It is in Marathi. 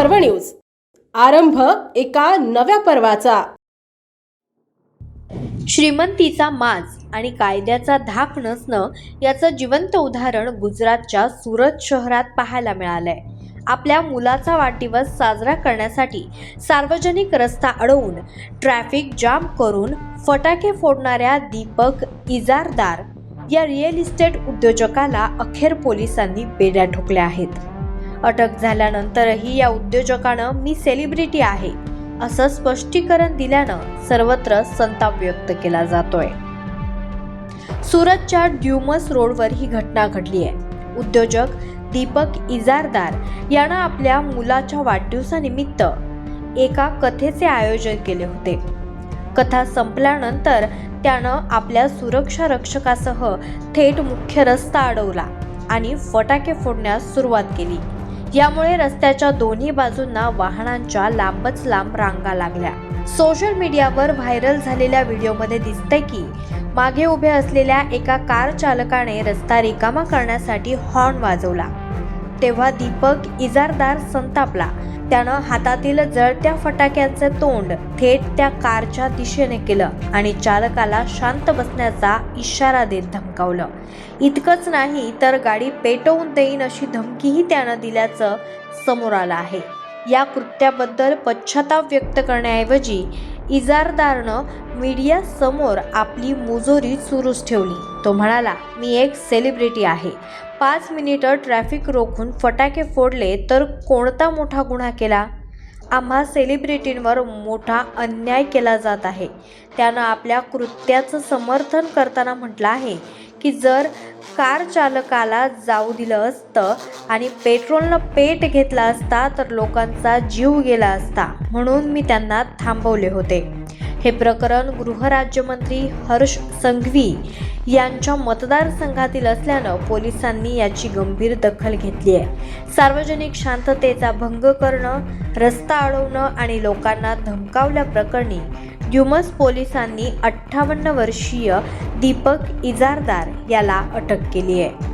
पर्व न्यूज. आरंभ एका नव्या पर्वाचा. श्रीमंतीचा माज आणि कायद्याचा धाक नसणं याचं जिवंत उदाहरण गुजरातच्या सुरत शहरात पाहायला मिळालंय. आपल्या मुलाचा वाढदिवस साजरा करण्यासाठी सार्वजनिक रस्ता अडवून ट्रॅफिक जाम करून फटाके फोडणाऱ्या दीपक इजारदार या रिअल इस्टेट उद्योजकाला अखेर पोलिसांनी बेड्या ठोकल्या आहेत. अटक झाल्यानंतरही या उद्योजकानं मी सेलिब्रिटी आहे असं स्पष्टीकरण दिल्यानं सर्वत्र संताप व्यक्त केला जातोय. सुरतच्या ड्युमस रोडवर ही घटना घडली आहे. उद्योजक दीपक इजारदार यानं आपल्या मुलाच्या वाढदिवसानिमित्त एका कथेचे आयोजन केले होते. कथा संपल्यानंतर त्यानं आपल्या सुरक्षा रक्षकासह थेट मुख्य रस्ता अडवला आणि फटाके फोडण्यास सुरुवात केली. यामुळे रस्त्याच्या दोन्ही बाजूंना वाहनांच्या लांबच लांब रांगा लागल्या. सोशल मीडियावर व्हायरल झालेल्या व्हिडिओमध्ये दिसतंय की मागे उभे असलेल्या एका कार चालकाने रस्ता रिकामा करण्यासाठी हॉर्न वाजवला. तेव्हा दीपक इजारदार संतापला. त्यानं हातातील जळत्या फटाक्यांचे तोंड थेट त्या कारच्या दिशेने केलं आणि चालकाला शांत बसण्याचा इशारा देत धमकावलं. इतकंच नाही तर गाडी पेटवून देईन अशी धमकीही त्यानं दिल्याचं समोर आलं आहे. या कृत्याबद्दल पश्चाताप व्यक्त करण्याऐवजी इजारदारनं मीडिया समोर आपली मुजोरी सुरूच ठेवली. तो म्हणाला, मी एक सेलिब्रिटी आहे. 5 मिनिटं ट्रॅफिक रोखून फटाके फोडले तर कोणता मोठा गुन्हा केला? आम्हा सेलिब्रिटींवर मोठा अन्याय केला जात आहे. त्यानं आपल्या कृत्याचं समर्थन करताना म्हटलं आहे की जर कार चालकाला जाऊ दिलं असतं आणि पेट्रोलनं पेट घेतला असता तर लोकांचा जीव गेला असता, म्हणून मी त्यांना थांबवले होते. हे प्रकरण गृहराज्यमंत्री हर्ष संघवी यांच्या मतदारसंघातील असल्यानं पोलिसांनी याची गंभीर दखल घेतली आहे. सार्वजनिक शांततेचा भंग करणं, रस्ता अडवणं आणि लोकांना धमकावल्याप्रकरणी ड्युमस पोलिसांनी 58 वर्षीय दीपक इजारदार याला अटक केली आहे.